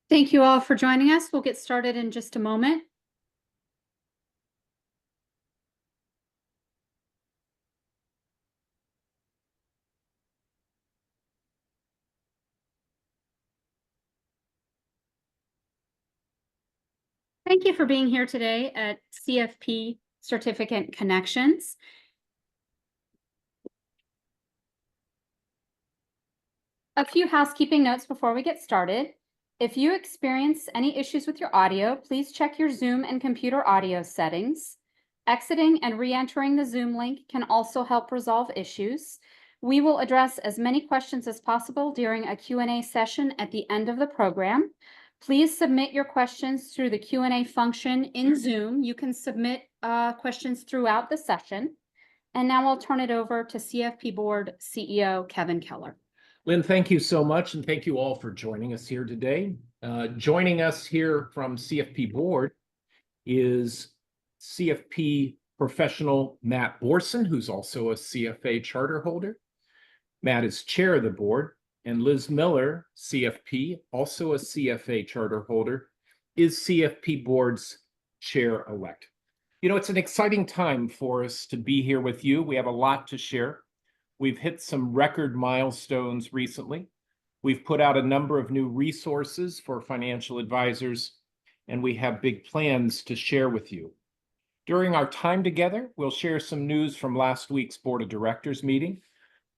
Thank you all for joining us. We'll get started in just a moment. Thank you for being here today at CFP Certificant Connections. A few housekeeping notes before we get started. If you experience any issues with your audio, please check your Zoom and computer audio settings. Exiting and re-entering the Zoom link can also help resolve issues. We will address as many questions as possible during a Q&A session at the end of the program. Please submit your questions through the Q&A function in Zoom. You can submit questions throughout the session. And now I'll turn it over to CFP Board CEO Kevin Keller. Lynn, thank you so much, and thank you all for joining us here today. Joining us here from CFP Board is CFP professional Matt Boersen, who's also a CFA charter holder. Matt is chair of the board, and Liz Miller, CFP, also a CFA charter holder, is CFP Board's chair-elect. You know, it's an exciting time for us to be here with you. We have a lot to share. We've hit some record milestones recently. We've put out a number of new resources for financial advisors, and we have big plans to share with you. During our time together, we'll share some news from last week's Board of Directors meeting.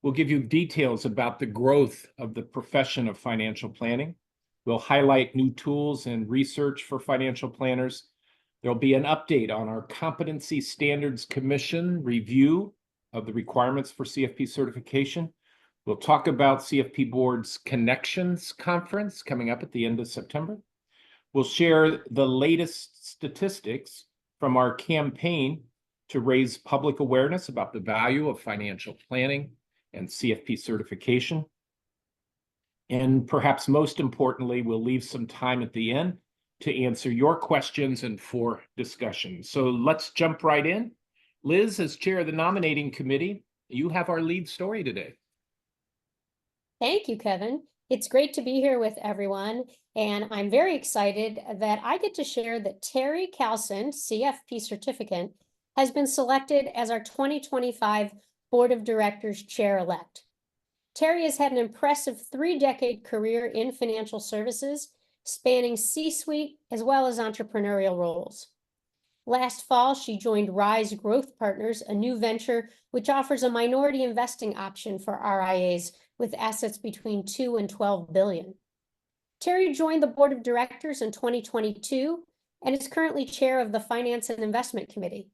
We'll give you details about the growth of the profession of financial planning. We'll highlight new tools and research for financial planners. There'll be an update on our Competency Standards Commission review of the requirements for CFP certification. We'll talk about CFP Board's Connections Conference coming up at the end of September. We'll share the latest statistics from our campaign to raise public awareness about the value of financial planning and CFP certification. And perhaps most importantly, we'll leave some time at the end to answer your questions and for discussion. So let's jump right in. Liz, as chair of the nominating committee, you have our lead story today. Thank you, Kevin. It's great to be here with everyone, and I'm very excited that I get to share that Terry Calson, CFP certificant, has been selected as our 2025 Board of Directors chair-elect. Terry has had an impressive 3-decade career in financial services, spanning C-suite as well as entrepreneurial roles. Last fall, she joined Rise Growth Partners, a new venture which offers a minority investing option for RIAs with assets between $2 and $12 billion. Terry joined the Board of Directors in 2022 and is currently chair of the Finance and Investment Committee.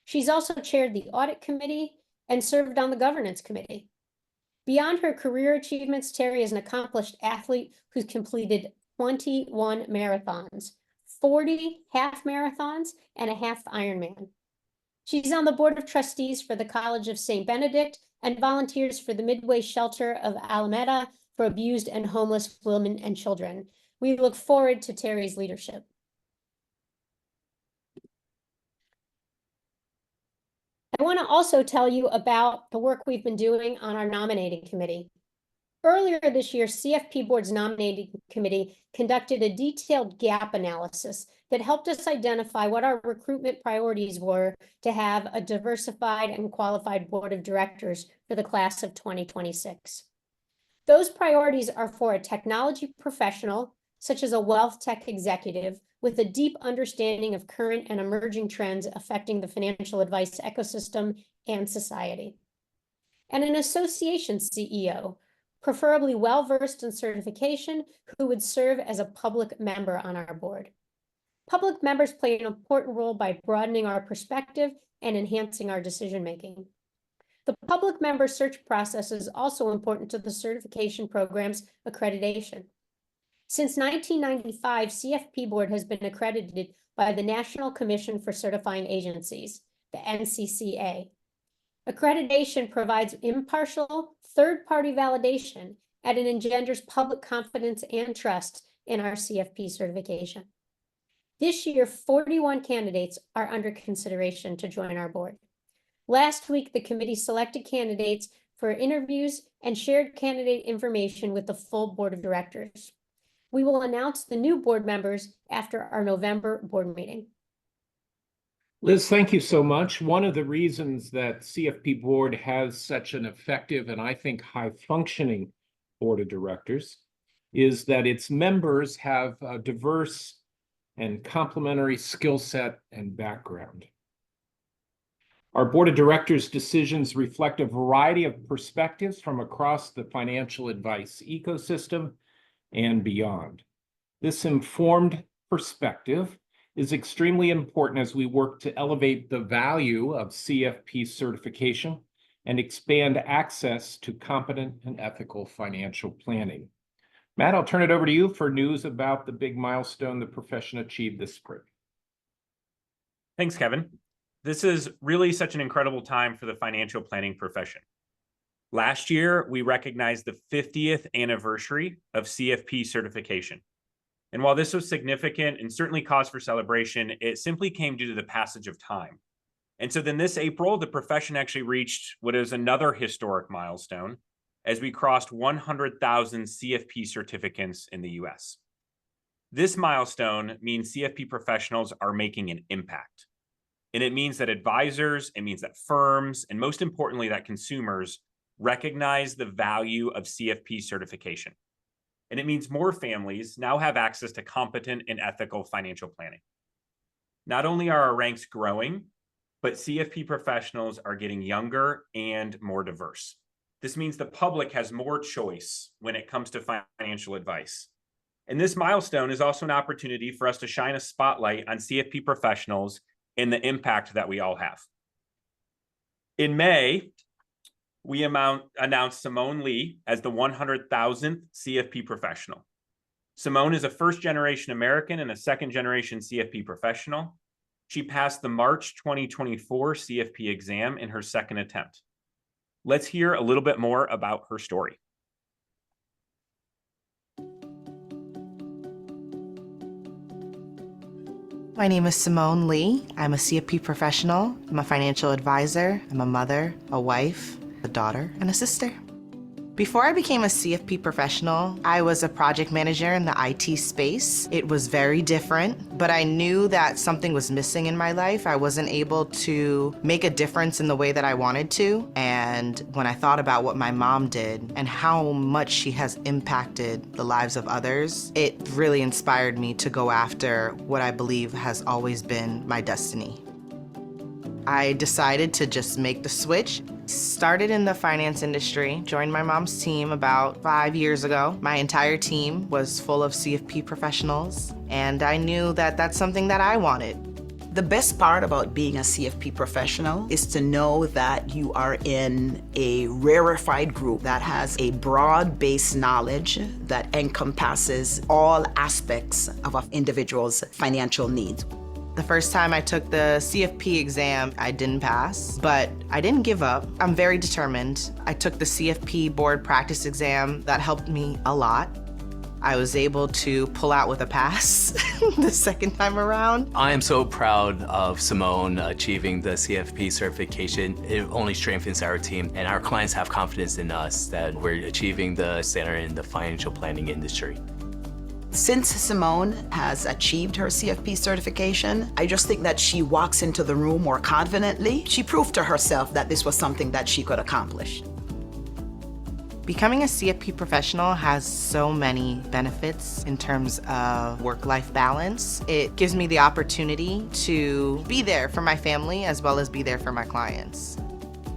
She's also chaired the Audit Committee and served on the Governance Committee. Beyond her career achievements, Terry is an accomplished athlete who's completed 21 marathons, 40 half marathons, and a half Ironman. She's on the Board of Trustees for the College of St. Benedict and volunteers for the Midway Shelter of Alameda for abused and homeless women and children. We look forward to Terry's leadership. I want to also tell you about the work we've been doing on our nominating committee. Earlier this year, CFP Board's nominating committee conducted a detailed gap analysis that helped us identify what our recruitment priorities were to have a diversified and qualified board of directors for the class of 2026. Those priorities are for a technology professional, such as a wealth tech executive, with a deep understanding of current and emerging trends affecting the financial advice ecosystem and society, and an association CEO, preferably well-versed in certification, who would serve as a public member on our board. Public members play an important role by broadening our perspective and enhancing our decision-making. The public member search process is also important to the certification program's accreditation. Since 1995, CFP Board has been accredited by the National Commission for Certifying Agencies, the NCCA. Accreditation provides impartial, third-party validation, and it engenders public confidence and trust in our CFP certification. This year, 41 candidates are under consideration to join our board. Last week, the committee selected candidates for interviews and shared candidate information with the full board of directors. We will announce the new board members after our November board meeting. Liz, thank you so much. One of the reasons that CFP Board has such an effective and I think high-functioning board of directors is that its members have a diverse and complementary skill set and background. Our board of directors' decisions reflect a variety of perspectives from across the financial advice ecosystem and beyond. This informed perspective is extremely important as we work to elevate the value of CFP certification and expand access to competent and ethical financial planning. Matt, I'll turn it over to you for news about the big milestone the profession achieved this spring. Thanks, Kevin. This is really such an incredible time for the financial planning profession. Last year, we recognized the 50th anniversary of CFP certification. And while this was significant and certainly cause for celebration, it simply came due to the passage of time. And so then this April, the profession actually reached what is another historic milestone as we crossed 100,000 CFP certificants in the US. This milestone means CFP professionals are making an impact. And it means that advisors, it means that firms, and most importantly, that consumers recognize the value of CFP certification. And it means more families now have access to competent and ethical financial planning. Not only are our ranks growing, but CFP professionals are getting younger and more diverse. This means the public has more choice when it comes to financial advice. And this milestone is also an opportunity for us to shine a spotlight on CFP professionals and the impact that we all have. In May, we announced Simone Lee as the 100,000th CFP professional. Simone is a first-generation American and a second-generation CFP professional. She passed the March 2024 CFP exam in her second attempt. Let's hear a little bit more about her story. My name is Simone Lee. I'm a CFP professional. I'm a financial advisor. I'm a mother, a wife, a daughter, and a sister. Before I became a CFP professional, I was a project manager in the IT space. It was very different, but I knew that something was missing in my life. I wasn't able to make a difference in the way that I wanted to. And when I thought about what my mom did and how much she has impacted the lives of others, it really inspired me to go after what I believe has always been my destiny. I decided to just make the switch. Started in the finance industry, joined my mom's team about 5 years ago. My entire team was full of CFP professionals, and I knew that that's something that I wanted. The best part about being a CFP professional is to know that you are in a rarefied group that has a broad-based knowledge that encompasses all aspects of an individual's financial needs. The first time I took the CFP exam, I didn't pass, but I didn't give up. I'm very determined. I took the CFP Board practice exam. That helped me a lot. I was able to pull out with a pass the second time around. I am so proud of Simone achieving the CFP certification. It only strengthens our team, and our clients have confidence in us that we're achieving the standard in the financial planning industry. Since Simone has achieved her CFP certification, I just think that she walks into the room more confidently. She proved to herself that this was something that she could accomplish. Becoming a CFP professional has so many benefits in terms of work-life balance. It gives me the opportunity to be there for my family as well as be there for my clients.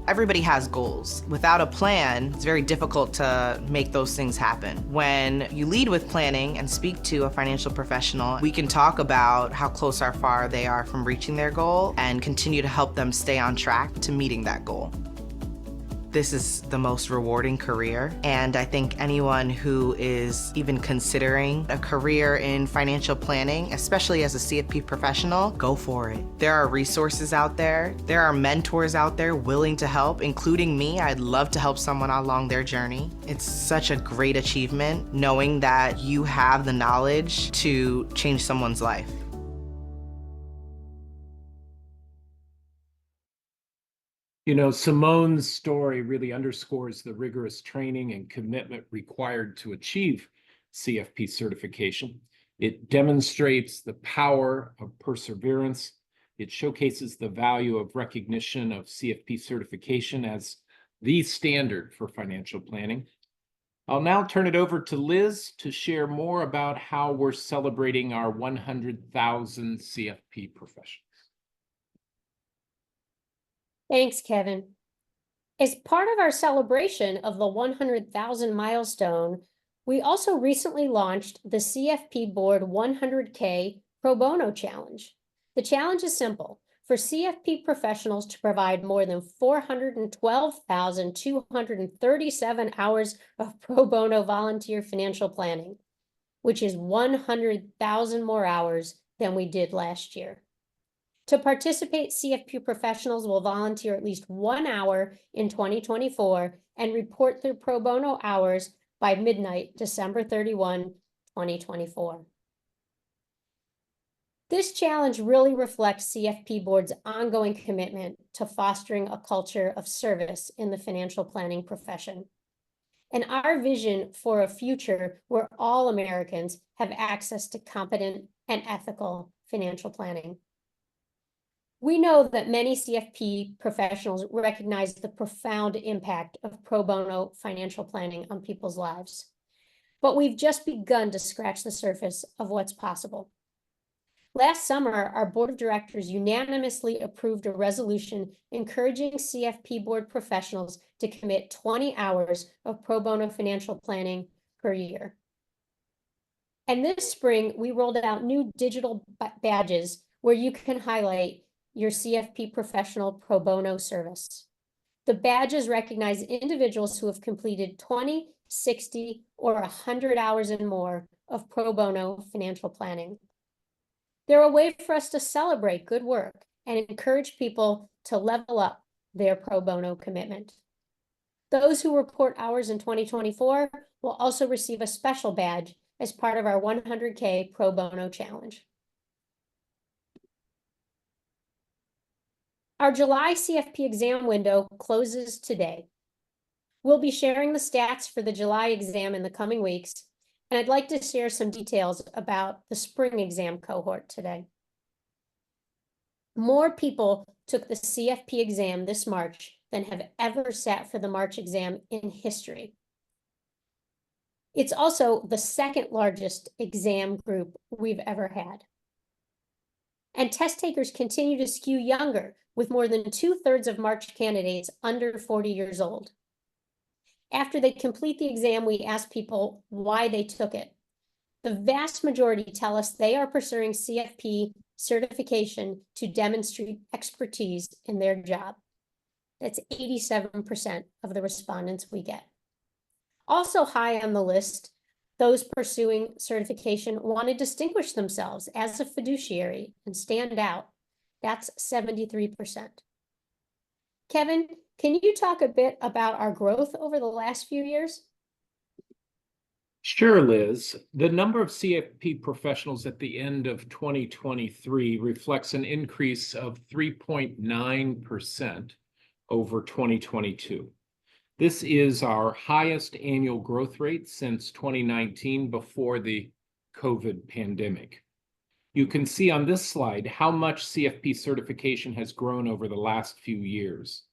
Everybody has goals. Without a plan, it's very difficult to make those things happen. When you lead with planning and speak to a financial professional, we can talk about how close or far they are from reaching their goal and continue to help them stay on track to meeting that goal. This is the most rewarding career, and I think anyone who is even considering a career in financial planning, especially as a CFP professional, go for it. There are resources out there. There are mentors out there willing to help, including me. I'd love to help someone along their journey. It's such a great achievement knowing that you have the knowledge to change someone's life. You know, Simone's story really underscores the rigorous training and commitment required to achieve CFP certification. It demonstrates the power of perseverance. It showcases the value of recognition of CFP certification as the standard for financial planning. I'll now turn it over to Liz to share more about how we're celebrating our 100,000 CFP professionals. Thanks, Kevin. As part of our celebration of the 100,000 milestone, we also recently launched the CFP Board 100K Pro Bono Challenge. The challenge is simple: for CFP professionals to provide more than 412,237 hours of pro bono volunteer financial planning, which is 100,000 more hours than we did last year. To participate, CFP professionals will volunteer at least 1 hour in 2024 and report their pro bono hours by midnight, December 31, 2024. This challenge really reflects CFP Board's ongoing commitment to fostering a culture of service in the financial planning profession, and our vision for a future where all Americans have access to competent and ethical financial planning. We know that many CFP professionals recognize the profound impact of pro bono financial planning on people's lives, but we've just begun to scratch the surface of what's possible. Last summer, our board of directors unanimously approved a resolution encouraging CFP Board professionals to commit 20 hours of pro bono financial planning per year. And this spring, we rolled out new digital badges where you can highlight your CFP professional pro bono service. The badges recognize individuals who have completed 20, 60, or 100 hours and more of pro bono financial planning. They're a way for us to celebrate good work and encourage people to level up their pro bono commitment. Those who report hours in 2024 will also receive a special badge as part of our 100K Pro Bono Challenge. Our July CFP exam window closes today. We'll be sharing the stats for the July exam in the coming weeks, and I'd like to share some details about the spring exam cohort today. More people took the CFP exam this March than have ever sat for the March exam in history. It's also the second largest exam group we've ever had. And test takers continue to skew younger, with more than 2/3 of March candidates under 40 years old. After they complete the exam, we ask people why they took it. The vast majority tell us they are pursuing CFP certification to demonstrate expertise in their job. That's 87% of the respondents we get. Also high on the list, those pursuing certification want to distinguish themselves as a fiduciary and stand out. That's 73%. Kevin, can you talk a bit about our growth over the last few years? Sure, Liz. The number of CFP professionals at the end of 2023 reflects an increase of 3.9% over 2022. This is our highest annual growth rate since 2019, before the COVID pandemic. You can see on this slide how much CFP certification has grown over the last few years.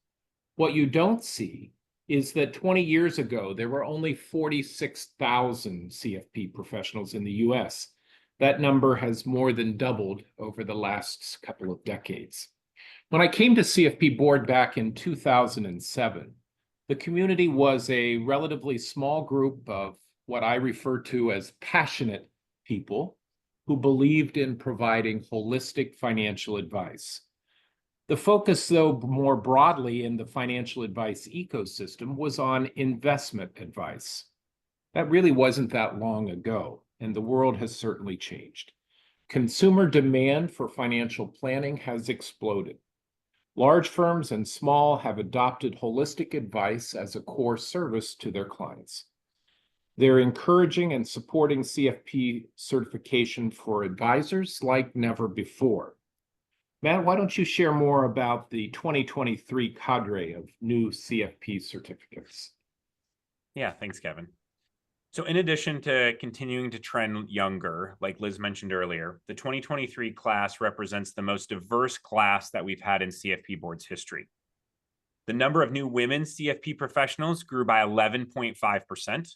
What you don't see is that 20 years ago, there were only 46,000 CFP professionals in the US. That number has more than doubled over the last couple of decades. When I came to CFP Board back in 2007, the community was a relatively small group of what I refer to as passionate people who believed in providing holistic financial advice. The focus, though, more broadly in the financial advice ecosystem was on investment advice. That really wasn't that long ago, and the world has certainly changed. Consumer demand for financial planning has exploded. Large firms and small have adopted holistic advice as a core service to their clients. They're encouraging and supporting CFP certification for advisors like never before. Matt, why don't you share more about the 2023 cadre of new CFP certificates? Yeah, thanks, Kevin. So in addition to continuing to trend younger, like Liz mentioned earlier, the 2023 class represents the most diverse class that we've had in CFP Board's history. The number of new women CFP professionals grew by 11.5%.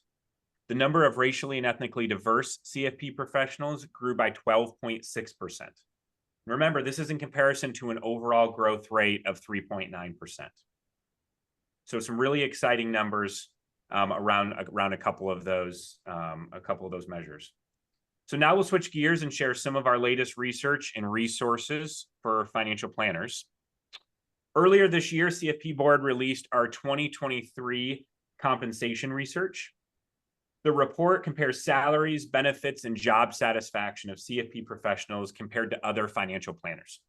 The number of racially and ethnically diverse CFP professionals grew by 12.6%. Remember, this is in comparison to an overall growth rate of 3.9%. So some really exciting numbers around a couple of those measures. So now we'll switch gears and share some of our latest research and resources for financial planners. Earlier this year, CFP Board released our 2023 compensation research. The report compares salaries, benefits, and job satisfaction of CFP professionals compared to other financial planners.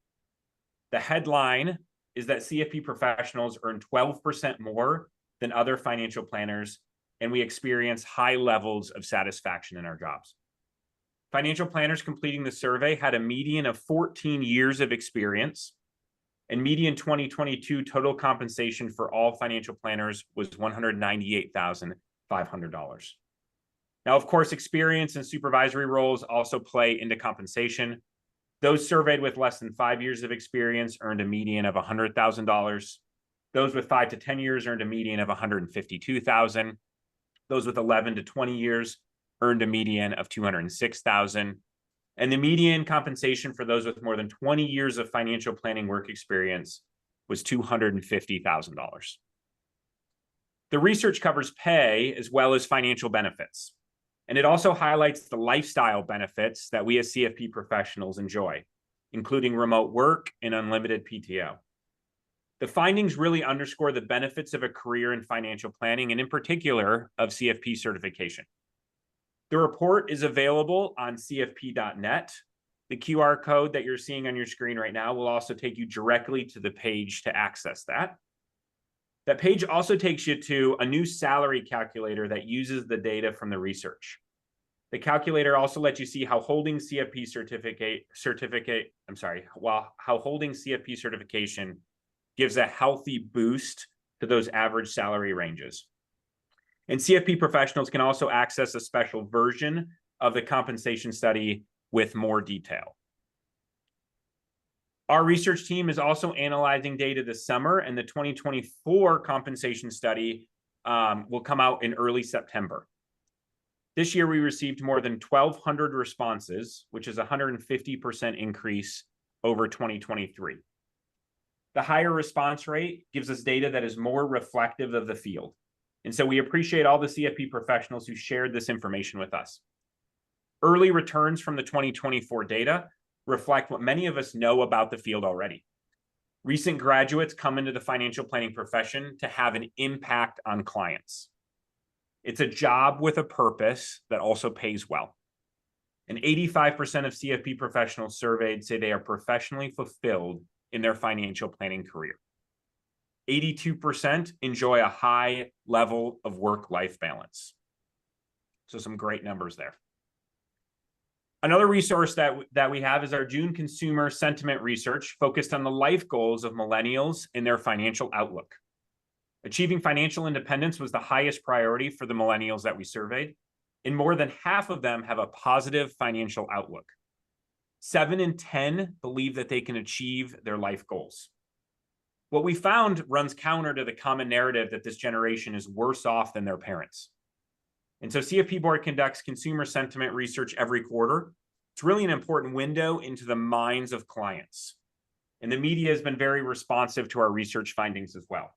The headline is that CFP professionals earn 12% more than other financial planners, and we experience high levels of satisfaction in our jobs. Financial planners completing the survey had a median of 14 years of experience, and median 2022 total compensation for all financial planners was $198,500. Now, of course, experience and supervisory roles also play into compensation. Those surveyed with less than 5 years of experience earned a median of $100,000. Those with 5 to 10 years earned a median of $152,000. Those with 11 to 20 years earned a median of $206,000. And the median compensation for those with more than 20 years of financial planning work experience was $250,000. The research covers pay as well as financial benefits. And it also highlights the lifestyle benefits that we as CFP professionals enjoy, including remote work and unlimited PTO. The findings really underscore the benefits of a career in financial planning, and in particular of CFP certification. The report is available on cfp.net. The QR code that you're seeing on your screen right now will also take you directly to the page to access that. That page also takes you to a new salary calculator that uses the data from the research. The calculator also lets you see how holding CFP certification gives a healthy boost to those average salary ranges. And CFP professionals can also access a special version of the compensation study with more detail. Our research team is also analyzing data this summer, and the 2024 compensation study will come out in early September. This year, we received more than 1,200 responses, which is a 150% increase over 2023. The higher response rate gives us data that is more reflective of the field. And so we appreciate all the CFP professionals who shared this information with us. Early returns from the 2024 data reflect what many of us know about the field already. Recent graduates come into the financial planning profession to have an impact on clients. It's a job with a purpose that also pays well. And 85% of CFP professionals surveyed say they are professionally fulfilled in their financial planning career. 82% enjoy a high level of work-life balance. So some great numbers there. Another resource that we have is our June consumer sentiment research focused on the life goals of millennials and their financial outlook. Achieving financial independence was the highest priority for the millennials that we surveyed, and more than half of them have a positive financial outlook. 7 in 10 believe that they can achieve their life goals. What we found runs counter to the common narrative that this generation is worse off than their parents. And so CFP Board conducts consumer sentiment research every quarter. It's really an important window into the minds of clients. And the media has been very responsive to our research findings as well.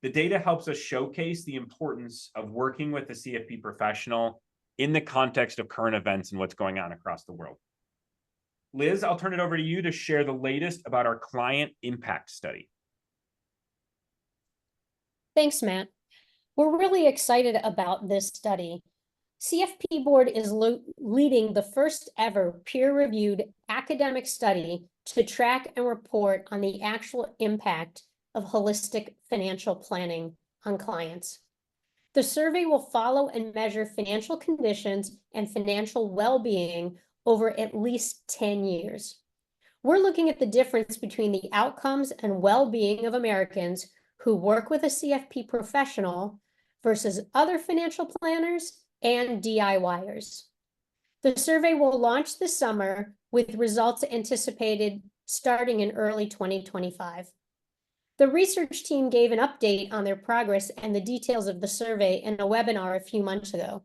The data helps us showcase the importance of working with the CFP professional in the context of current events and what's going on across the world. Liz, I'll turn it over to you to share the latest about our client impact study. Thanks, Matt. We're really excited about this study. CFP Board is leading the first ever peer-reviewed academic study to track and report on the actual impact of holistic financial planning on clients. The survey will follow and measure financial conditions and financial well-being over at least 10 years. We're looking at the difference between the outcomes and well-being of Americans who work with a CFP professional versus other financial planners and DIYers. The survey will launch this summer with results anticipated starting in early 2025. The research team gave an update on their progress and the details of the survey in a webinar a few months ago.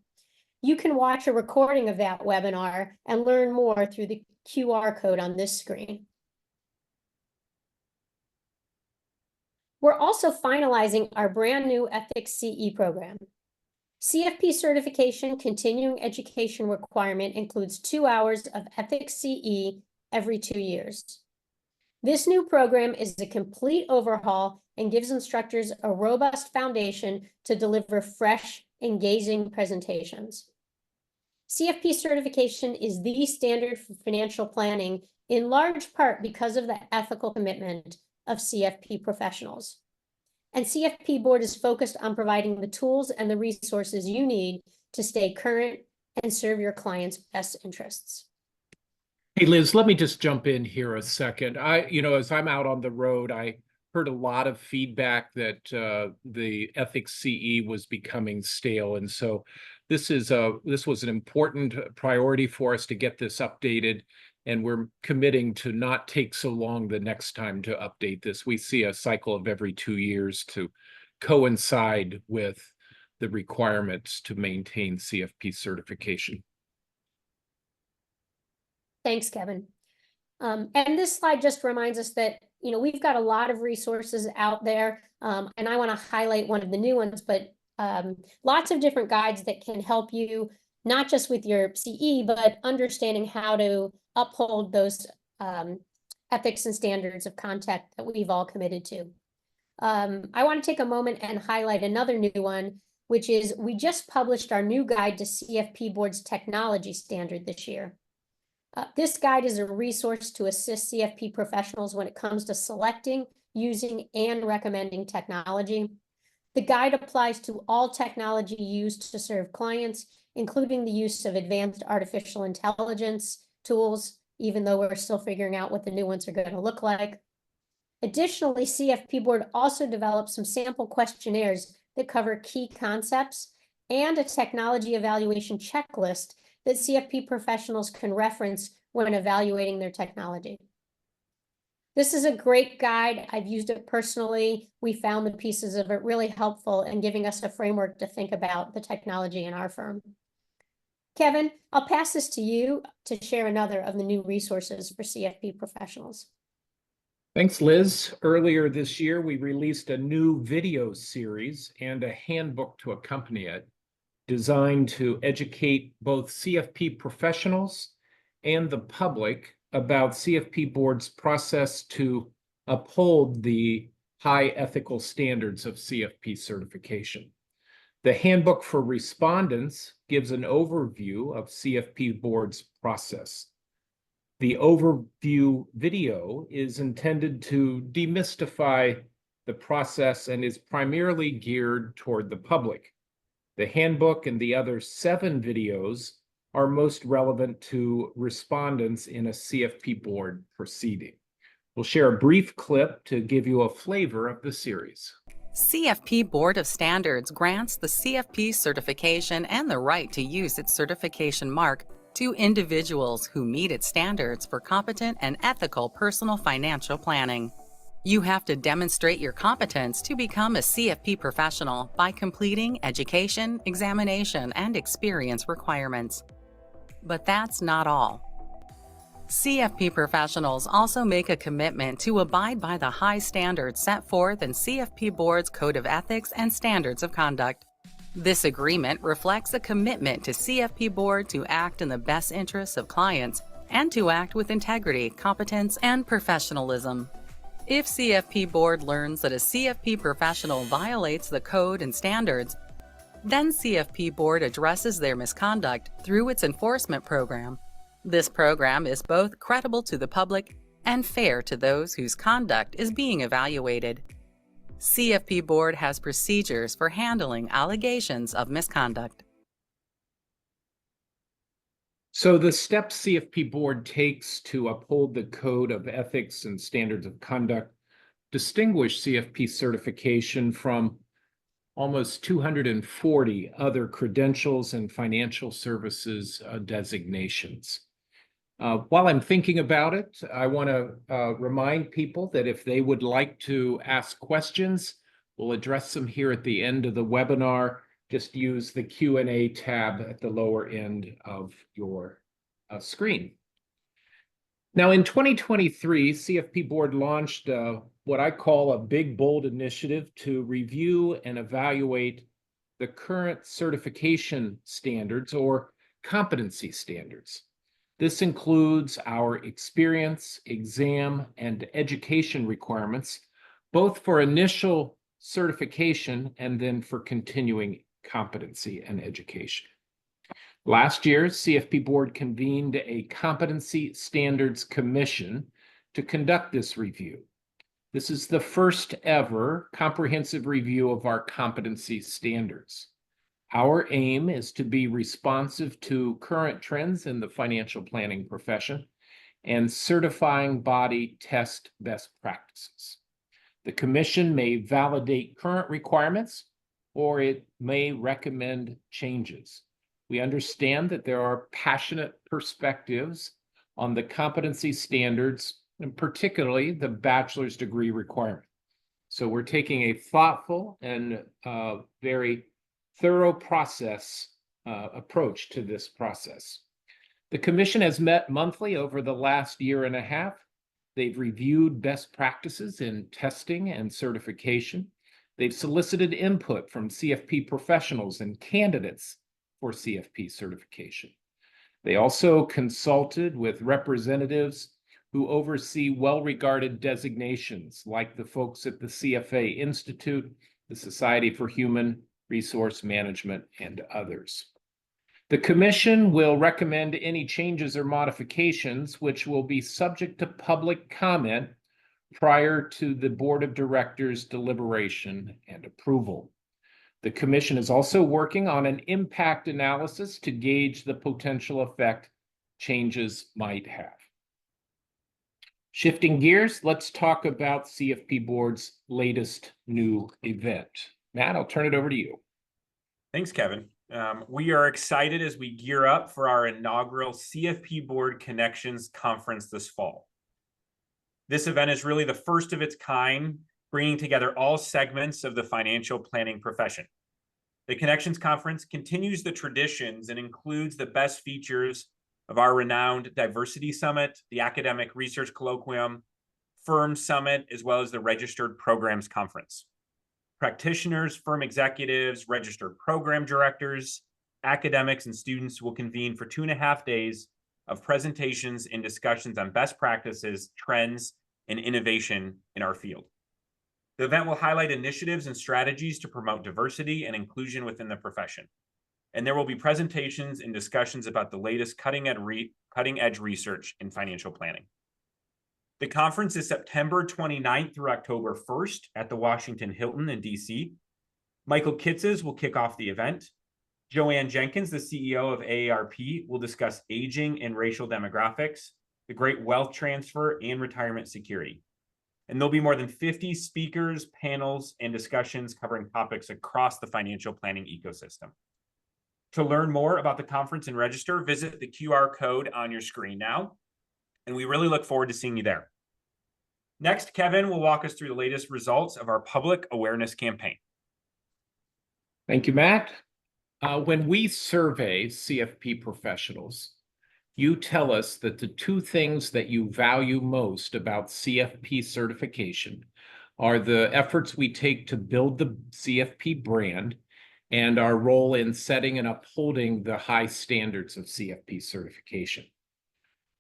You can watch a recording of that webinar and learn more through the QR code on this screen. We're also finalizing our brand new Ethics CE program. CFP certification continuing education requirement includes 2 hours of Ethics CE every 2 years. This new program is a complete overhaul and gives instructors a robust foundation to deliver fresh, engaging presentations. CFP certification is the standard for financial planning, in large part because of the ethical commitment of CFP professionals. And CFP Board is focused on providing the tools and the resources you need to stay current and serve your clients' best interests. Hey, Liz, let me just jump in here a second. As I'm out on the road, I heard a lot of feedback that the Ethics CE was becoming stale. And so this was an important priority for us to get this updated. And we're committing to not take so long the next time to update this. We see a cycle of every 2 years to coincide with the requirements to maintain CFP certification. Thanks, Kevin. And this slide just reminds us that, we've got a lot of resources out there, and I want to highlight one of the new ones, but lots of different guides that can help you, not just with your CE, but understanding how to uphold those ethics and standards of conduct that we've all committed to. I want to take a moment and highlight another new one, which is we just published our new guide to CFP Board's technology standard this year. This guide is a resource to assist CFP professionals when it comes to selecting, using, and recommending technology. The guide applies to all technology used to serve clients, including the use of advanced artificial intelligence tools, even though we're still figuring out what the new ones are going to look like. Additionally, CFP Board also developed some sample questionnaires that cover key concepts and a technology evaluation checklist that CFP professionals can reference when evaluating their technology. This is a great guide. I've used it personally. We found the pieces of it really helpful in giving us a framework to think about the technology in our firm. Kevin, I'll pass this to you to share another of the new resources for CFP professionals. Thanks, Liz. Earlier this year, we released a new video series and a handbook to accompany it, designed to educate both CFP professionals and the public about CFP Board's process to uphold the high ethical standards of CFP certification. The handbook for respondents gives an overview of CFP Board's process. The overview video is intended to demystify the process and is primarily geared toward the public. The handbook and the other 7 videos are most relevant to respondents in a CFP Board proceeding. We'll share a brief clip to give you a flavor of the series. CFP Board of Standards grants the CFP certification and the right to use its certification mark to individuals who meet its standards for competent and ethical personal financial planning. You have to demonstrate your competence to become a CFP professional by completing education, examination, and experience requirements. But that's not all. CFP professionals also make a commitment to abide by the high standards set forth in CFP Board's Code of Ethics and Standards of Conduct. This agreement reflects a commitment to CFP Board to act in the best interests of clients and to act with integrity, competence, and professionalism. If CFP Board learns that a CFP professional violates the code and standards, then CFP Board addresses their misconduct through its enforcement program. This program is both credible to the public and fair to those whose conduct is being evaluated. CFP Board has procedures for handling allegations of misconduct. So the steps CFP Board takes to uphold the Code of Ethics and Standards of Conduct distinguish CFP certification from almost 240 other credentials and financial services designations. While I'm thinking about it, I want to remind people that if they would like to ask questions, we'll address them here at the end of the webinar. Just use the Q&A tab at the lower end of your screen. Now, in 2023, CFP Board launched what I call a big, bold initiative to review and evaluate the current certification standards or competency standards. This includes our experience, exam, and education requirements, both for initial certification and then for continuing competency and education. Last year, CFP Board convened a Competency Standards Commission to conduct this review. This is the first ever comprehensive review of our competency standards. Our aim is to be responsive to current trends in the financial planning profession and certifying body test best practices. The commission may validate current requirements, or it may recommend changes. We understand that there are passionate perspectives on the competency standards, and particularly the bachelor's degree requirement. So we're taking a thoughtful and very thorough approach to this process. The commission has met monthly over the last year and a half. They've reviewed best practices in testing and certification. They've solicited input from CFP professionals and candidates for CFP certification. They also consulted with representatives who oversee well-regarded designations like the folks at the CFA Institute, the Society for Human Resource Management, and others. The commission will recommend any changes or modifications which will be subject to public comment prior to the Board of Directors' deliberation and approval. The commission is also working on an impact analysis to gauge the potential effect changes might have. Shifting gears, let's talk about CFP Board's latest new event. Matt, I'll turn it over to you. Thanks, Kevin. We are excited as we gear up for our inaugural CFP Board Connections Conference this fall. This event is really the first of its kind, bringing together all segments of the financial planning profession. The Connections Conference continues the traditions and includes the best features of our renowned Diversity Summit, the Academic Research Colloquium, Firm Summit, as well as the Registered Programs Conference. Practitioners, firm executives, registered program directors, academics, and students will convene for 2.5 days of presentations and discussions on best practices, trends, and innovation in our field. The event will highlight initiatives and strategies to promote diversity and inclusion within the profession. And there will be presentations and discussions about the latest cutting-edge research in financial planning. The conference is September 29th through October 1st at the Washington Hilton in DC. Michael Kitzes will kick off the event. Joanne Jenkins, the CEO of AARP, will discuss aging and racial demographics, the great wealth transfer, and retirement security. And there'll be more than 50 speakers, panels, and discussions covering topics across the financial planning ecosystem. To learn more about the conference and register, visit the QR code on your screen now. And we really look forward to seeing you there. Next, Kevin will walk us through the latest results of our public awareness campaign. Thank you, Matt. When we survey CFP professionals, you tell us that the two things that you value most about CFP certification are the efforts we take to build the CFP brand and our role in setting and upholding the high standards of CFP certification.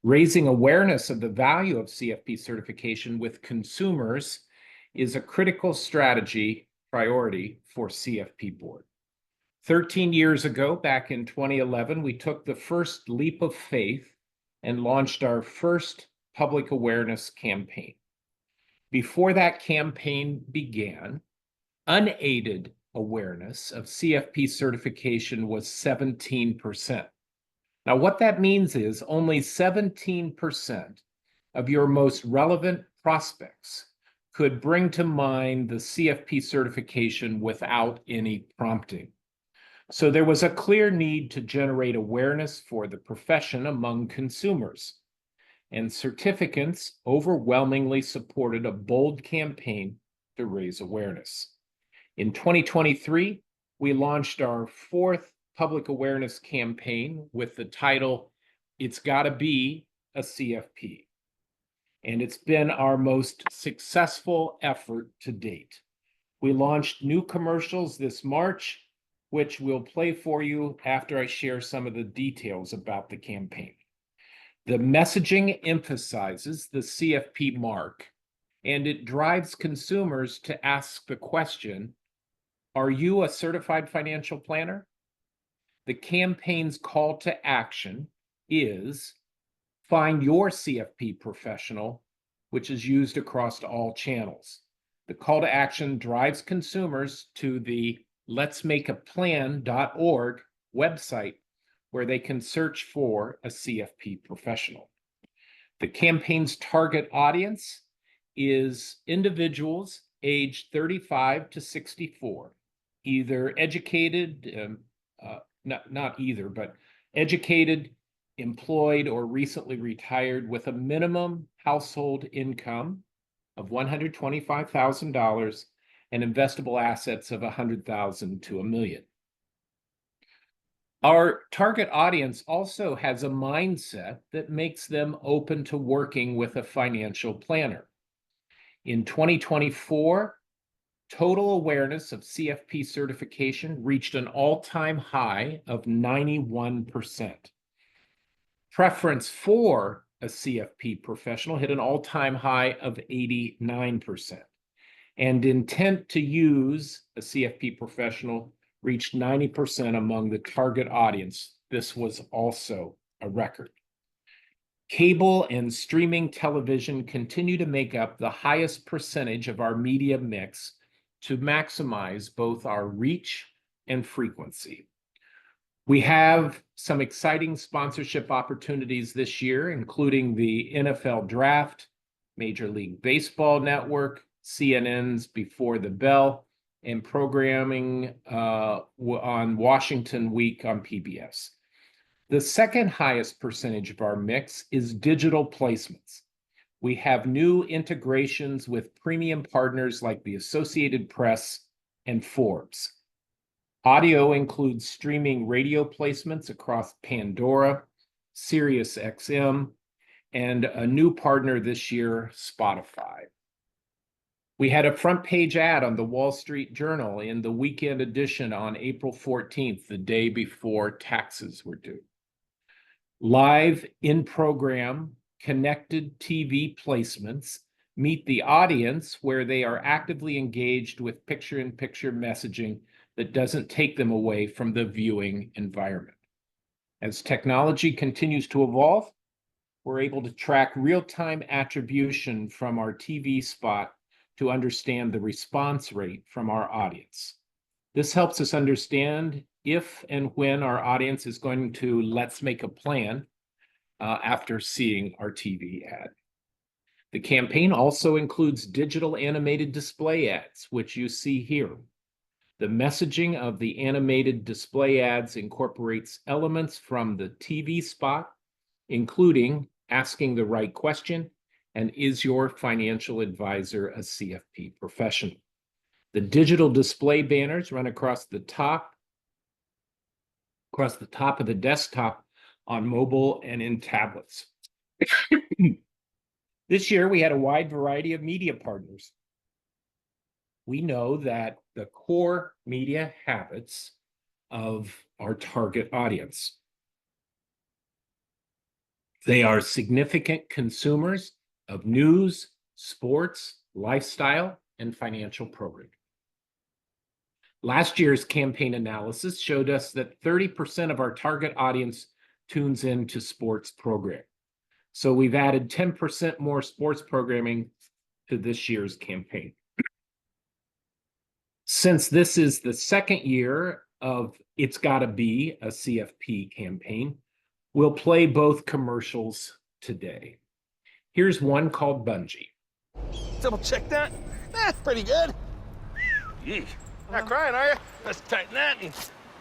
Raising awareness of the value of CFP certification with consumers is a critical strategy priority for CFP Board. 13 years ago, back in 2011, we took the first leap of faith and launched our first public awareness campaign. Before that campaign began, unaided awareness of CFP certification was 17%. Now, what that means is only 17% of your most relevant prospects could bring to mind the CFP certification without any prompting. So there was a clear need to generate awareness for the profession among consumers. And certificants overwhelmingly supported a bold campaign to raise awareness. In 2023, we launched our fourth public awareness campaign with the title, "It's Gotta Be a CFP." And it's been our most successful effort to date. We launched new commercials this March, which we'll play for you after I share some of the details about the campaign. The messaging emphasizes the CFP mark, and it drives consumers to ask the question, are you a certified financial planner? The campaign's call to action is find your CFP professional, which is used across all channels. The call to action drives consumers to the letsmakeaplan.org website, where they can search for a CFP professional. The campaign's target audience is individuals aged 35 to 64, either educated, not either, but educated, employed, or recently retired with a minimum household income of $125,000 and investable assets of $100,000 to $1 million. Our target audience also has a mindset that makes them open to working with a financial planner. In 2024, total awareness of CFP certification reached an all-time high of 91%. Preference for a CFP professional hit an all-time high of 89%. And intent to use a CFP professional reached 90% among the target audience. This was also a record. Cable and streaming television continue to make up the highest percentage of our media mix to maximize both our reach and frequency. We have some exciting sponsorship opportunities this year, including the NFL Draft, Major League Baseball Network, CNN's Before the Bell, and programming on Washington Week on PBS. The second highest percentage of our mix is digital placements. We have new integrations with premium partners like the Associated Press and Forbes. Audio includes streaming radio placements across Pandora, Sirius XM, and a new partner this year, Spotify. We had a front page ad on the Wall Street Journal in the weekend edition on April 14th, the day before taxes were due. Live in-program connected TV placements meet the audience where they are actively engaged with picture-in-picture messaging that doesn't take them away from the viewing environment. As technology continues to evolve, we're able to track real-time attribution from our TV spot to understand the response rate from our audience. This helps us understand if and when our audience is going to let's make a plan after seeing our TV ad. The campaign also includes digital animated display ads, which you see here. The messaging of the animated display ads incorporates elements from the TV spot, including asking the right question and is your financial advisor a CFP professional? The digital display banners run across the top of the desktop on mobile and in tablets. This year, we had a wide variety of media partners. We know that the core media habits of our target audience. They are significant consumers of news, sports, lifestyle, and financial programming. Last year's campaign analysis showed us that 30% of our target audience tunes into sports programming. So we've added 10% more sports programming to this year's campaign. Since this is the second year of It's Gotta Be a CFP campaign, we'll play both commercials today. Here's one called Bungee. Double check that. That's pretty good. Yeesh. Not crying, are you? Let's tighten that.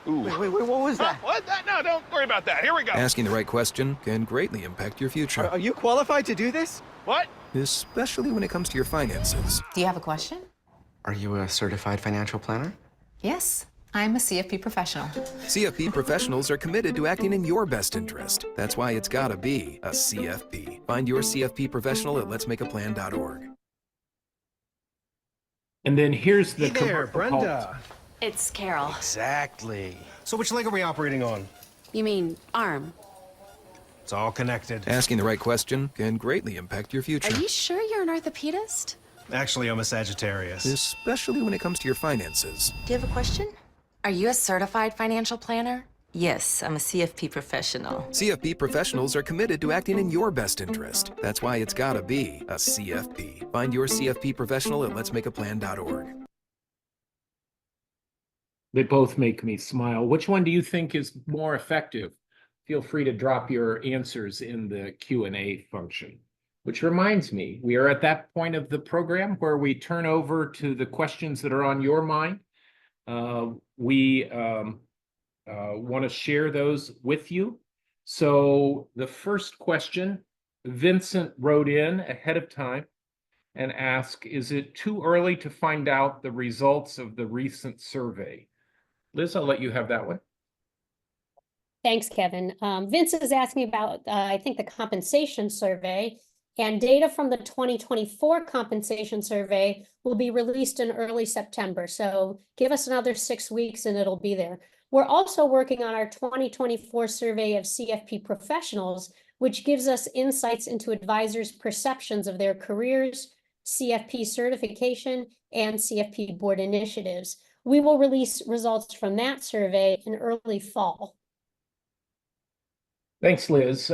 Ooh. Wait, what was that? What? No, don't worry about that. Here we go. Asking the right question can greatly impact your future, Are you qualified to do this? What? especially when it comes to your finances. Do you have a question? Are you a certified financial planner? Yes, I'm a CFP professional. CFP professionals are committed to acting in your best interest. That's why it's gotta be a CFP. Find your CFP professional at letsmakeaplan.org. And then here's the Hey there, commercial call. Brenda. It's Carol. Exactly. So which leg are we operating on? You mean arm? It's all connected. Asking the right question can greatly impact your future, Are you sure you're an orthopedist? Actually, I'm a Sagittarius. especially when it comes to your finances. Do you have a question? Are you a certified financial planner? Yes, I'm a CFP professional. CFP professionals are committed to acting in your best interest. That's why it's gotta be a CFP. Find your CFP professional at letsmakeaplan.org. They both make me smile. Which one do you think is more effective? Feel free to drop your answers in the Q&A function. Which reminds me, we are at that point of the program where we turn over to the questions that are on your mind. We want to share those with you. So the first question, Vincent wrote in ahead of time and asked, is it too early to find out the results of the recent survey? Liz, I'll let you have that one. Thanks, Kevin. Vince is asking about, I think, the compensation survey, and data from the 2024 compensation survey will be released in early September. So give us another 6 weeks and it'll be there. We're also working on our 2024 survey of CFP professionals, which gives us insights into advisors' perceptions of their careers, CFP certification, and CFP board initiatives. We will release results from that survey in early fall. Thanks, Liz.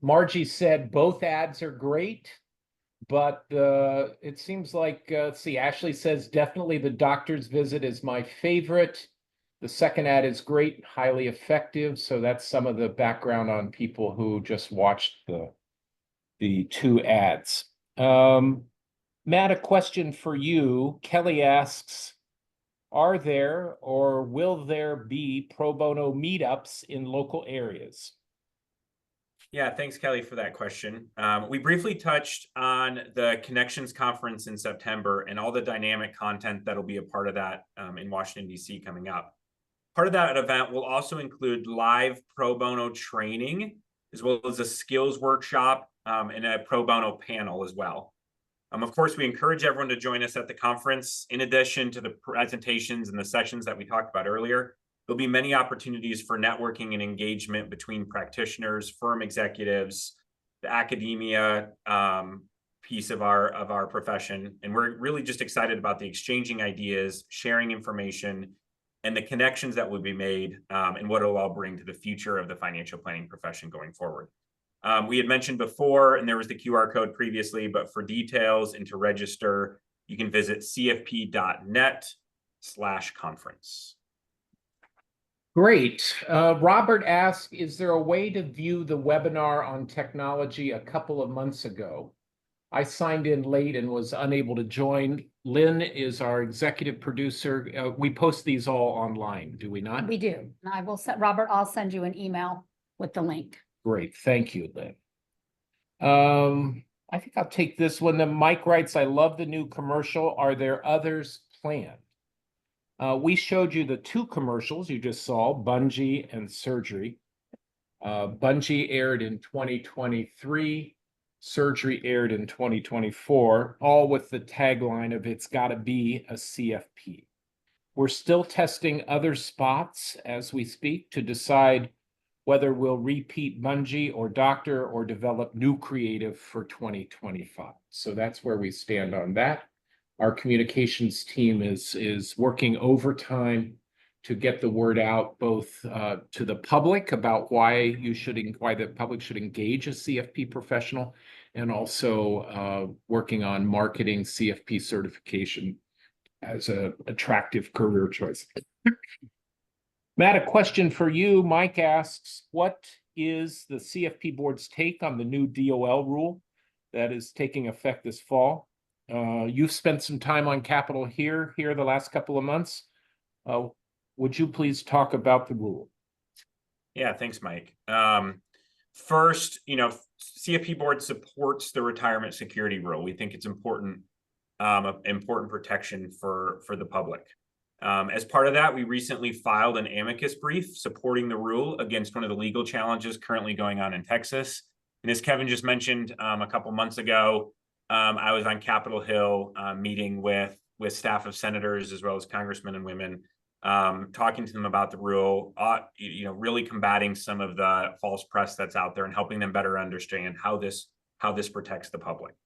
Margie said both ads are great, but it seems like, let's see, Ashley says definitely the doctor's visit is my favorite. The second ad is great, highly effective. So that's some of the background on people who just watched the two ads. Matt, a question for you. Kelly asks, are there or will there be pro bono meetups in local areas? Yeah, thanks, Kelly, for that question. We briefly touched on the Connections Conference in September and all the dynamic content that'll be a part of that in Washington, D.C. coming up. Part of that event will also include live pro bono training, as well as a skills workshop and a pro bono panel as well. Of course, we encourage everyone to join us at the conference. In addition to the presentations and the sessions that we talked about earlier, there'll be many opportunities for networking and engagement between practitioners, firm executives, the academia piece of our profession. And we're really just excited about the exchanging ideas, sharing information, and the connections that will be made and what it'll all bring to the future of the financial planning profession going forward. We had mentioned before, and there was the QR code previously, but for details and to register, you can visit cfp.net/conference. Great. Robert asked, is there a way to view the webinar on technology a couple of months ago? I signed in late and was unable to join. Lynn is our executive producer. We post these all online, do we not? We do. And I will send, Robert, I'll send you an email with the link. Great. Thank you, Lynn. I think I'll take this one. Then Mike writes, I love the new commercial. Are there others planned? We showed you the two commercials you just saw, Bungee and Surgery. Bungee aired in 2023. Surgery aired in 2024, all with the tagline of it's gotta be a CFP. We're still testing other spots as we speak to decide whether we'll repeat Bungee or Doctor or develop new creative for 2025. So that's where we stand on that. Our communications team is working overtime to get the word out both to the public about why the public should engage a CFP professional, and also working on marketing CFP certification as an attractive career choice. Matt, a question for you. Mike asks, what is the CFP board's take on the new DOL rule that is taking effect this fall? You've spent some time on Capitol here the last couple of months. Would you please talk about the rule? Yeah, thanks, Mike. First, CFP Board supports the retirement security rule. We think it's important protection for the public. As part of that, we recently filed an amicus brief supporting the rule against one of the legal challenges currently going on in Texas. And as Kevin just mentioned, a couple months ago, I was on Capitol Hill meeting with staff of senators as well as congressmen and women, talking to them about the rule, really combating some of the false press that's out there and helping them better understand how this protects the public.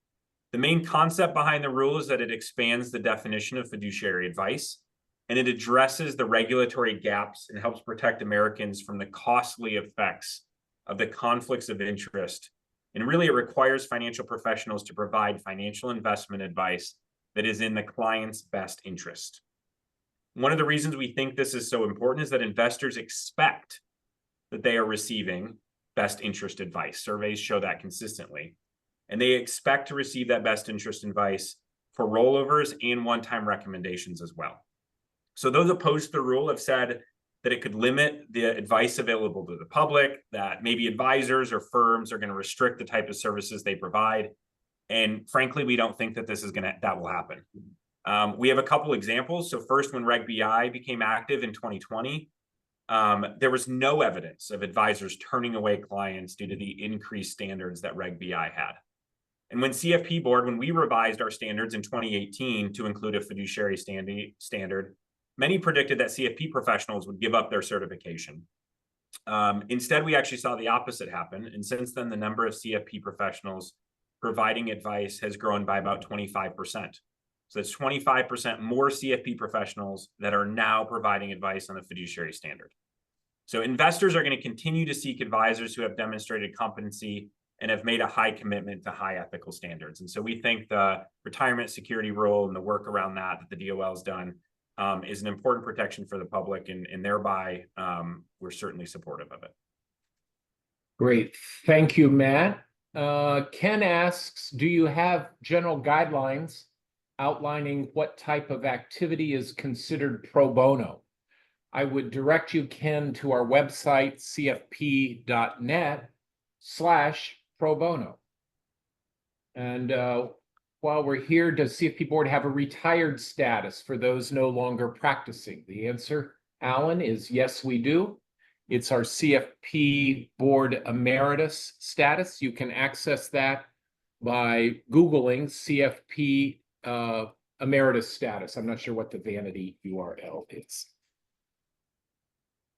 The main concept behind the rule is that it expands the definition of fiduciary advice, and it addresses the regulatory gaps and helps protect Americans from the costly effects of the conflicts of interest. And really, it requires financial professionals to provide financial investment advice that is in the client's best interest. One of the reasons we think this is so important is that investors expect that they are receiving best interest advice. Surveys show that consistently. And they expect to receive that best interest advice for rollovers and one-time recommendations as well. So those opposed to the rule have said that it could limit the advice available to the public, that maybe advisors or firms are going to restrict the type of services they provide. And frankly, we don't think that that will happen. We have a couple examples. So first, when Reg BI became active in 2020, there was no evidence of advisors turning away clients due to the increased standards that Reg BI had. And when CFP Board, when we revised our standards in 2018 to include a fiduciary standard, many predicted that CFP professionals would give up their certification. Instead, we actually saw the opposite happen. And since then, the number of CFP professionals providing advice has grown by about 25%. So that's 25% more CFP professionals that are now providing advice on the fiduciary standard. So investors are going to continue to seek advisors who have demonstrated competency and have made a high commitment to high ethical standards. And so we think the retirement security rule and the work around that the DOL has done is an important protection for the public, and thereby we're certainly supportive of it. Great. Thank you, Matt. Ken asks, do you have general guidelines outlining what type of activity is considered pro bono? I would direct you, Ken, to our website, cfp.net/pro bono. And while we're here, does CFP Board have a retired status for those no longer practicing? The answer, Alan, is yes, we do. It's our CFP Board Emeritus status. You can access that by Googling CFP Emeritus status. I'm not sure what the vanity URL is.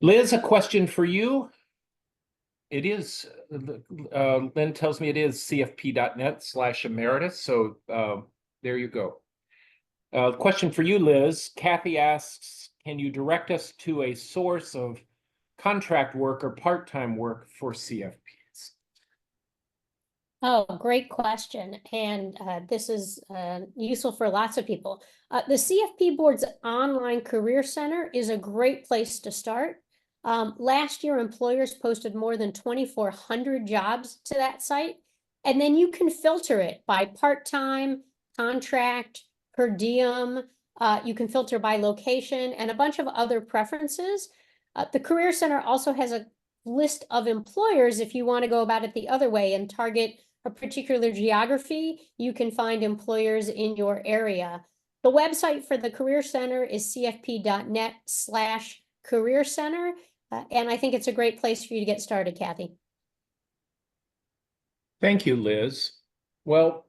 Liz, a question for you. It is, Lynn tells me it is cfp.net/emeritus. So there you go. Question for you, Liz. Kathy asks, can you direct us to a source of contract work or part-time work for CFPs? Oh, great question. And this is useful for lots of people. The CFP Board's online career center is a great place to start. Last year, employers posted more than 2,400 jobs to that site, and then you can filter it by part-time, contract, per diem. You can filter by location and a bunch of other preferences. The Career Center also has a list of employers if you want to go about it the other way and target a particular geography. You can find employers in your area. The website for the Career Center is cfp.net/career center. And I think it's a great place for you to get started, Kathy. Thank you, Liz. Well,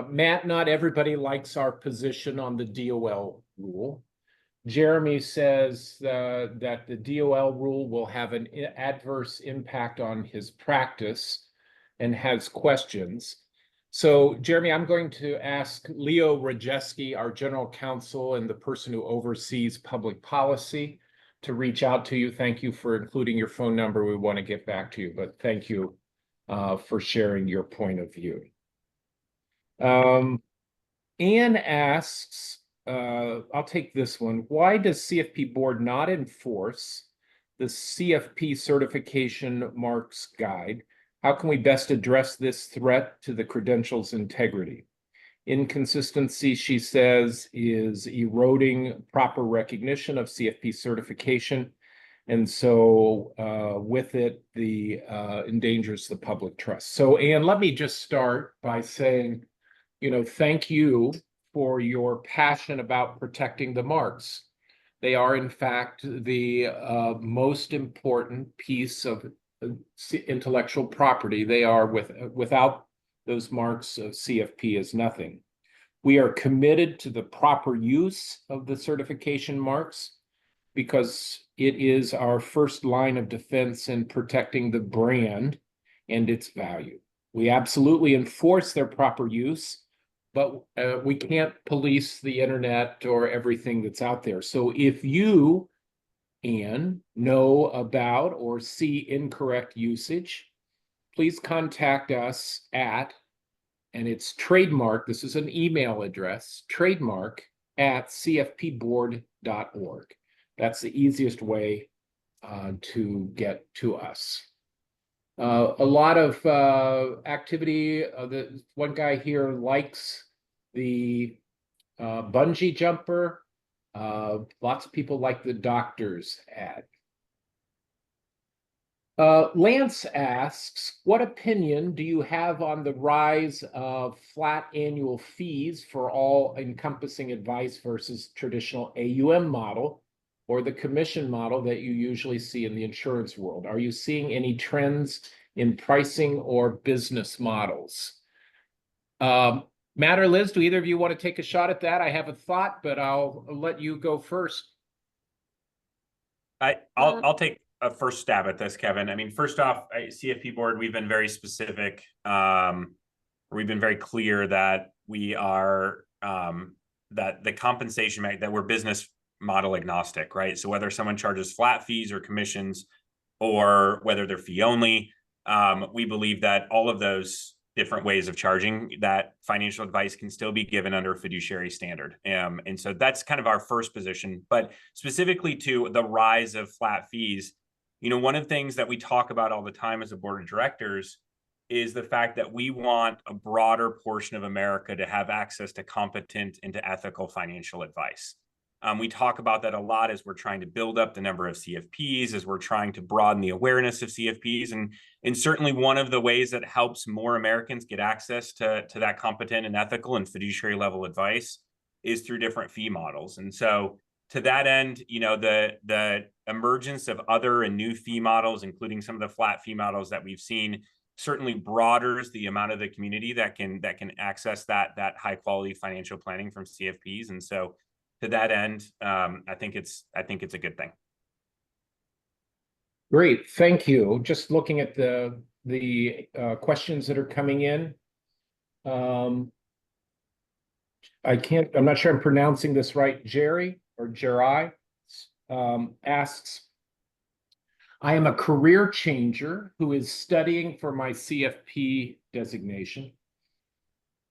Matt, not everybody likes our position on the DOL rule. Jeremy says that the DOL rule will have an adverse impact on his practice and has questions. So, Jeremy, I'm going to ask Leo Rajeski, our general counsel and the person who oversees public policy, to reach out to you. Thank you for including your phone number. We want to get back to you, but thank you for sharing your point of view. Anne asks, I'll take this one. Why does CFP Board not enforce the CFP certification marks guide? How can we best address this threat to the credentials integrity? Inconsistency, she says, is eroding proper recognition of CFP certification. And so with it, the endangers the public trust. So, Anne, let me just start by saying, thank you for your passion about protecting the marks. They are, in fact, the most important piece of intellectual property. They are without those marks of CFP is nothing. We are committed to the proper use of the certification marks because it is our first line of defense in protecting the brand and its value. We absolutely enforce their proper use, but we can't police the internet or everything that's out there. So if you, Anne, know about or see incorrect usage, please contact us at, and it's trademark, this is an email address, trademark@cfpboard.org. That's the easiest way to get to us. A lot of activity. The one guy here likes the bungee jumper. Lots of people like the doctor's ad. Lance asks, what opinion do you have on the rise of flat annual fees for all encompassing advice versus traditional AUM model or the commission model that you usually see in the insurance world? Are you seeing any trends in pricing or business models? Matt or Liz, do either of you want to take a shot at that? I have a thought, but I'll let you go first. I'll take a first stab at this, Kevin. I mean, first off, CFP board, we've been very specific. We've been very clear that we are that the compensation that we're business model agnostic, right? So whether someone charges flat fees or commissions, or whether they're fee only, we believe that all of those different ways of charging that financial advice can still be given under a fiduciary standard. And so that's kind of our first position. But specifically to the rise of flat fees, one of the things that we talk about all the time as a board of directors is the fact that we want a broader portion of America to have access to competent and to ethical financial advice. We talk about that a lot as we're trying to build up the number of CFPs, as we're trying to broaden the awareness of CFPs. And certainly one of the ways that helps more Americans get access to that competent and ethical and fiduciary level advice is through different fee models. And so to that end, the emergence of other and new fee models, including some of the flat fee models that we've seen, certainly broadens the amount of the community that can access that high quality financial planning from CFPs. And so to that end, I think it's a good thing. Great, thank you. Just looking at the questions that are coming in. I'm not sure I'm pronouncing this right. Jerry asks, I am a career changer who is studying for my CFP designation.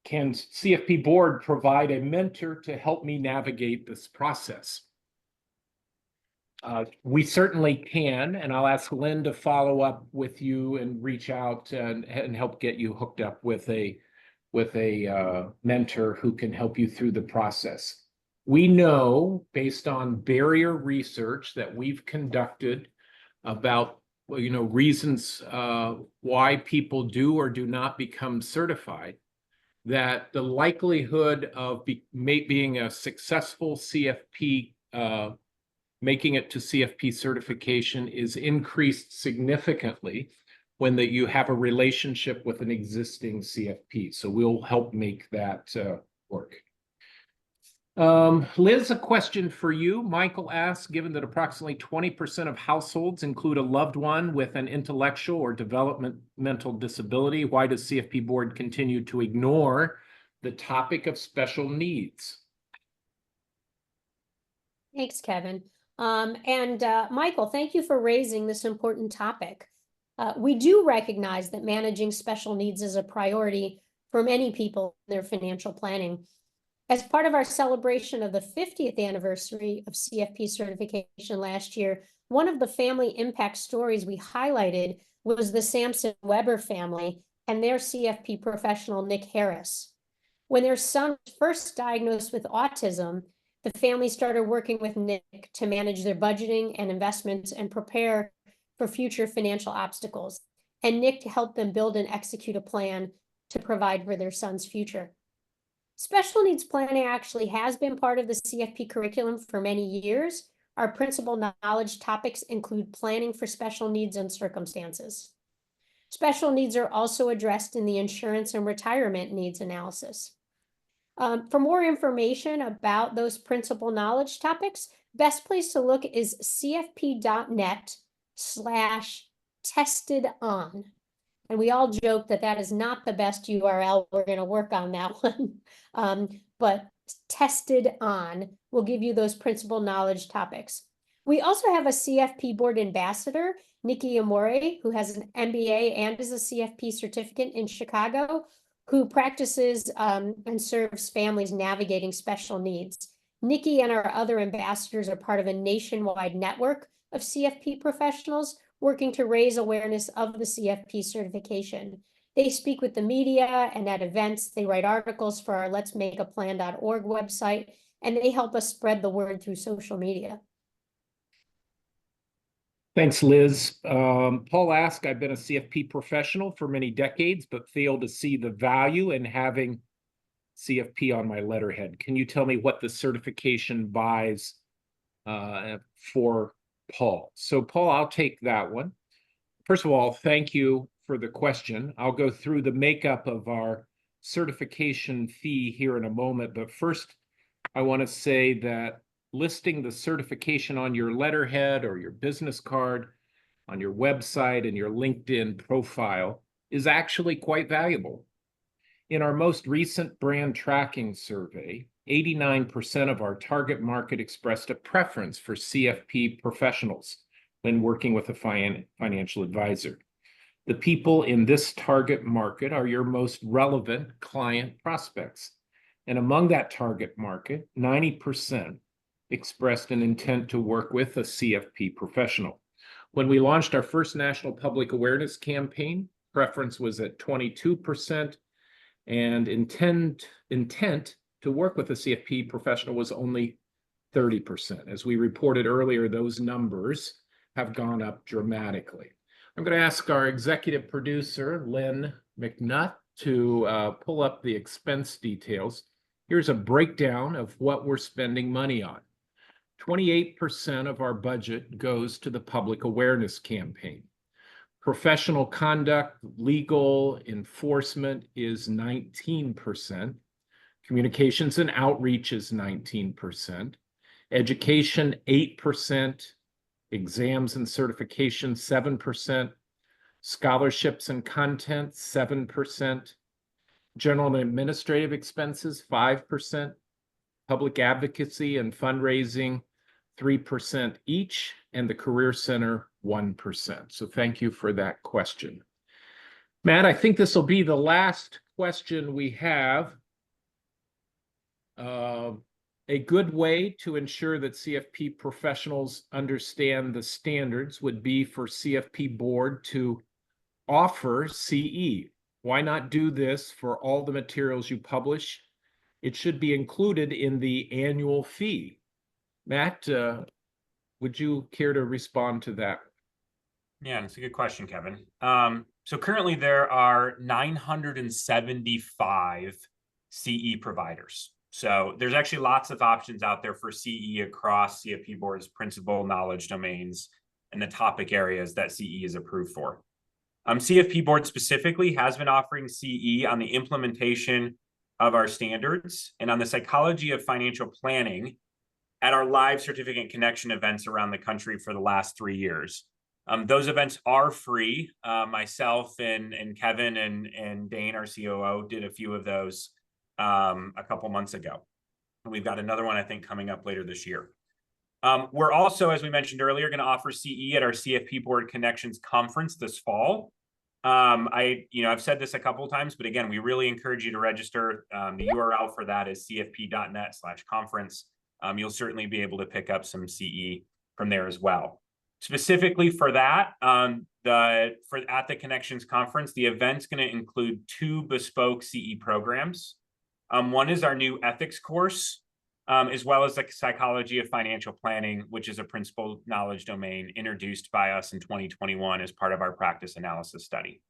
Can CFP board provide a mentor to help me navigate this process? We certainly can, and I'll ask Lynn to follow up with you and reach out and help get you hooked up with a mentor who can help you through the process. We know, based on barrier research that we've conducted about reasons why people do or do not become certified, that the likelihood of being a successful CFP, making it to CFP certification is increased significantly when you have a relationship with an existing CFP. So we'll help make that work. Liz, a question for you. Michael asks, given that approximately 20% of households include a loved one with an intellectual or developmental disability, why does CFP board continue to ignore the topic of special needs? Thanks, Kevin. Michael, thank you for raising this important topic. We do recognize that managing special needs is a priority for many people in their financial planning. As part of our celebration of the 50th anniversary of CFP certification last year, one of the family impact stories we highlighted was the Sampson Weber family and their CFP professional, Nick Harris. When their son was first diagnosed with autism, the family started working with Nick to manage their budgeting and investments and prepare for future financial obstacles. And Nick helped them build and execute a plan to provide for their son's future. Special needs planning actually has been part of the CFP curriculum for many years. Our principal knowledge topics include planning for special needs and circumstances. Special needs are also addressed in the insurance and retirement needs analysis. For more information about those principal knowledge topics, best place to look is cfp.net/testedon. And we all joke that that is not the best URL. We're going to work on that one. But tested on will give you those principal knowledge topics. We also have a CFP board ambassador, Nikki Amore, who has an MBA and is a CFP certificate in Chicago, who practices and serves families navigating special needs. Nikki and our other ambassadors are part of a nationwide network of CFP professionals working to raise awareness of the CFP certification. They speak with the media and at events. They write articles for our letsmakeaplan.org website, and they help us spread the word through social media. Thanks, Liz. Paul asked, I've been a CFP professional for many decades, but failed to see the value in having CFP on my letterhead. Can you tell me what the certification buys for Paul? So Paul, I'll take that one. First of all, thank you for the question. I'll go through the makeup of our certification fee here in a moment, but first I want to say that listing the certification on your letterhead or your business card, on your website and your LinkedIn profile is actually quite valuable. In our most recent brand tracking survey, 89% of our target market expressed a preference for CFP professionals when working with a financial advisor. The people in this target market are your most relevant client prospects. And among that target market, 90% expressed an intent to work with a CFP professional. When we launched our first national public awareness campaign, preference was at 22%, and intent to work with a CFP professional was only 30%. As we reported earlier, those numbers have gone up dramatically. I'm going to ask our executive producer, Lynn McNutt, to pull up the expense details. Here's a breakdown of what we're spending money on. 28% of our budget goes to the public awareness campaign. Professional conduct, legal enforcement is 19%. Communications and outreach is 19%. Education, 8%. Exams and certification, 7%. Scholarships and content, 7%. General and administrative expenses, 5%. Public advocacy and fundraising, 3% each, and the Career Center, 1%. So thank you for that question. Matt, I think this will be the last question we have. A good way to ensure that CFP professionals understand the standards would be for CFP Board to offer CE. Why not do this for all the materials you publish? It should be included in the annual fee. Matt, would you care to respond to that? Yeah, that's a good question, Kevin. So currently there are 975 CE providers. So there's actually lots of options out there for CE across CFP Board's principal knowledge domains and the topic areas that CE is approved for. CFP Board specifically has been offering CE on the implementation of our standards and on the psychology of financial planning at our live Certificant Connection events around the country for the last 3 years. Those events are free. Myself and Kevin and Dane, our COO, did a few of those a couple months ago. And we've got another one, I think, coming up later this year. We're also, as we mentioned earlier, going to offer CE at our CFP Board Connections Conference this fall. I've said this a couple of times, but again, we really encourage you to register. The URL for that is cfp.net/conference. You'll certainly be able to pick up some CE from there as well. Specifically for that, at the Connections Conference, the event's going to include 2 bespoke CE programs. One is our new ethics course, as well as the psychology of financial planning, which is a principal knowledge domain introduced by us in 2021 as part of our practice analysis study.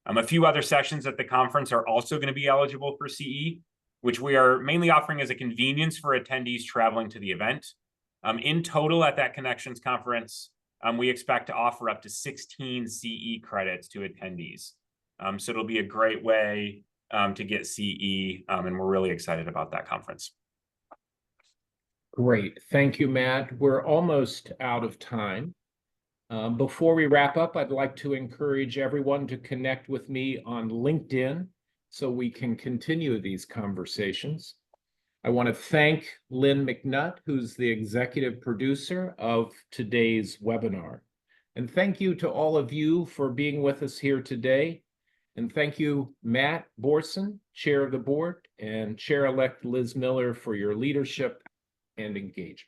A few other sessions at the conference are also going to be eligible for CE, which we are mainly offering as a convenience for attendees traveling to the event. In total at that Connections Conference, we expect to offer up to 16 CE credits to attendees. So it'll be a great way to get CE, and we're really excited about that conference. Great. Thank you, Matt. We're almost out of time. Before we wrap up, I'd like to encourage everyone to connect with me on LinkedIn so we can continue these conversations. I want to thank Lynn McNutt, who's the executive producer of today's webinar. And thank you to all of you for being with us here today. And thank you, Matt Boersen, Chair of the Board, and Chair-elect Liz Miller for your leadership and engagement.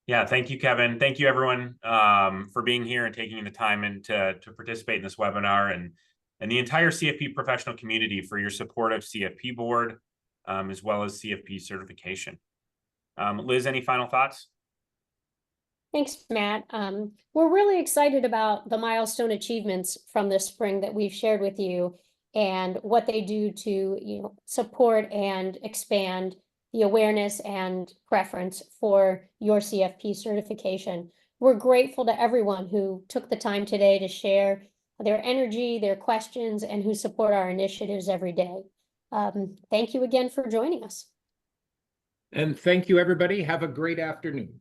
Yeah, thank you, Kevin. Thank you, everyone, for being here and taking the time and to participate in this webinar, and the entire CFP professional community for your support of CFP Board, as well as CFP certification. Liz, any final thoughts? Thanks, Matt. We're really excited about the milestone achievements from this spring that we've shared with you and what they do to support and expand the awareness and preference for your CFP certification. We're grateful to everyone who took the time today to share their energy, their questions, and who support our initiatives every day. Thank you again for joining us. And thank you, everybody. Have a great afternoon.